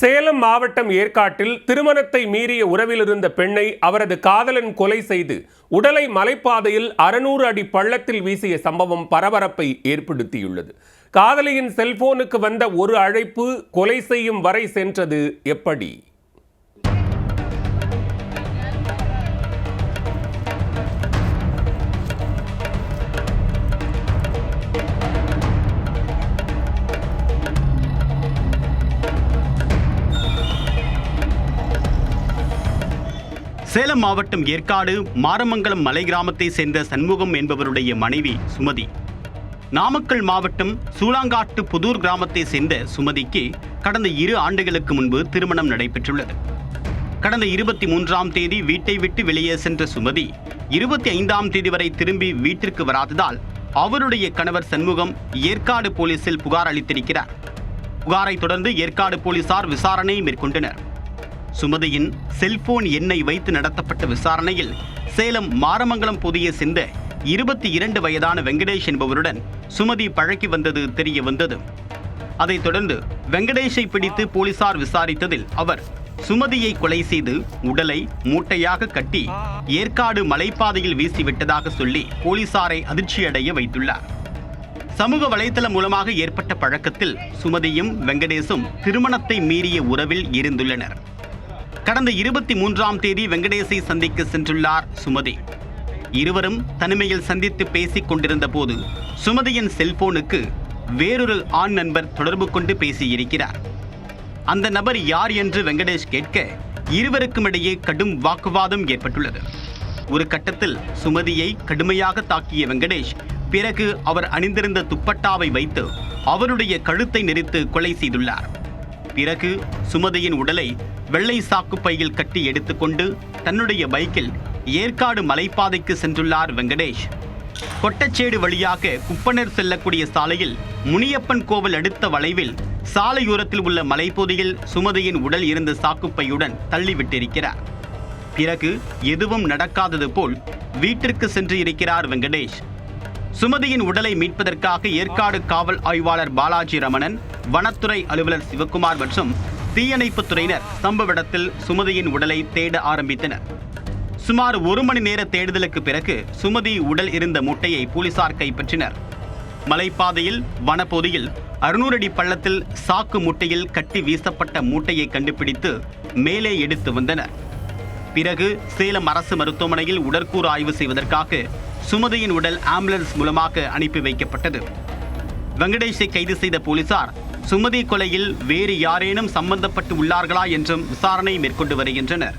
சேலம் மாவட்டம் ஏற்காட்டில் திருமணத்தை மீறிய உறவில் இருந்த பெண்ணை அவரது காதலன் கொலை செய்து உடலை மலைப்பாதையில் 600 அடி பள்ளத்தில் வீசிய சம்பவம் பரபரப்பை ஏற்படுத்தியுள்ளது. காதலியின் செல்போனுக்கு வந்த ஒரு அழைப்பு கொலை செய்யும் வரை சென்றது எப்படி? சேலம் மாவட்டம் ஏற்காடு மாரமங்கலம் மலை கிராமத்தை சேர்ந்த சண்முகம் என்பவருடைய மனைவி சுமதி. நாமக்கல் மாவட்டம் சூலாங்காட்டு புதூர் கிராமத்தை சேர்ந்த சுமதிக்கு கடந்த 2 ஆண்டுகளுக்கு முன்பு திருமணம் நடைபெற்றுள்ளது. கடந்த 23ஆம் தேதி வீட்டை விட்டு வெளியே சென்ற சுமதி 25ஆம் தேதி வரை திரும்பி வீட்டிற்கு வராததால் அவருடைய கணவர் சண்முகம் ஏற்காடு போலீசில் புகார் அளித்திருக்கிறார். புகாரை தொடர்ந்து ஏற்காடு போலீசார் விசாரணை மேற்கொண்டனர். சுமதியின் செல்போன் எண்ணை வைத்து நடத்தப்பட்ட விசாரணையில் சேலம் மாரமங்கலம் பகுதியை சேர்ந்த 22 வயதான வெங்கடேஷ் என்பவருடன் சுமதி பழகி வந்தது தெரிய வந்தது. அதைத் தொடர்ந்து வெங்கடேஷை பிடித்து போலீசார் விசாரித்ததில் அவர் சுமதியை கொலை செய்து உடலை மூட்டையாக கட்டி ஏற்காடு மலைப்பாதையில் வீசிவிட்டதாக சொல்லி போலீசாரை அதிர்ச்சியடைய வைத்துள்ளார். சமூக வலைதளம் மூலமாக ஏற்பட்ட பழக்கத்தில் சுமதியும் வெங்கடேஷும் திருமணத்தை மீறிய உறவில் இருந்துள்ளனர். கடந்த 23ஆம் தேதி வெங்கடேஷை சந்திக்க சென்றுள்ளார் சுமதி. இருவரும் தனிமையில் சந்தித்து பேசிக் கொண்டிருந்த போது சுமதியின் செல்போனுக்கு வேறொரு ஆண் நண்பர் தொடர்பு கொண்டு பேசியிருக்கிறார். அந்த நபர் யார் என்று வெங்கடேஷ் கேட்க இருவருக்கும் இடையே கடும் வாக்குவாதம் ஏற்பட்டுள்ளது. ஒரு கட்டத்தில் சுமதியை கடுமையாக தாக்கிய வெங்கடேஷ் பிறகு அவர் அணிந்திருந்த துப்பட்டாவை வைத்து அவருடைய கழுத்தை நெரித்து கொலை செய்துள்ளார். பிறகு சுமதியின் உடலை வெள்ளை சாக்கு பையில் கட்டி எடுத்துக்கொண்டு தன்னுடைய பைக்கில் ஏற்காடு மலைப்பாதைக்கு சென்றுள்ளார் வெங்கடேஷ். கொட்டச்சேடு வழியாக குப்பனர் செல்லக்கூடிய சாலையில் முனியப்பன் கோவில் அடுத்த வளைவில் சாலையோரத்தில் உள்ள மலைப்பகுதியில் சுமதியின் உடல் இருந்த சாக்குப்பையுடன் தள்ளிவிட்டிருக்கிறார். பிறகு எதுவும் நடக்காதது போல் வீட்டிற்கு சென்று இருக்கிறார் வெங்கடேஷ். சுமதியின் உடலை மீட்பதற்காக ஏற்காடு காவல் ஆய்வாளர் பாலாஜி ரமணன், வனத்துறை அலுவலர் சிவக்குமார் மற்றும் தீயணைப்புத் துறையினர் சம்பவ இடத்தில் சுமதியின் உடலை தேட ஆரம்பித்தனர். சுமார் 1 மணி நேர தேடுதலுக்கு பிறகு சுமதி உடல் இருந்த மூட்டையை போலீசார் கைப்பற்றினர். மலைப்பாதையில் வனப்பகுதியில் 600 அடி பள்ளத்தில் சாக்கு மூட்டையில் கட்டி வீசப்பட்ட மூட்டையை கண்டுபிடித்து மேலே எடுத்து வந்தனர். பிறகு சேலம் அரசு மருத்துவமனையில் உடற்கூறு ஆய்வு செய்வதற்காக சுமதியின் உடல் ஆம்புலன்ஸ் மூலமாக அனுப்பி வைக்கப்பட்டது. வெங்கடேஷை கைது செய்த போலீசார் சுமதி கொலையில் வேறு யாரேனும் சம்பந்தப்பட்டு உள்ளார்களா என்றும் விசாரணை மேற்கொண்டு வருகின்றனர்.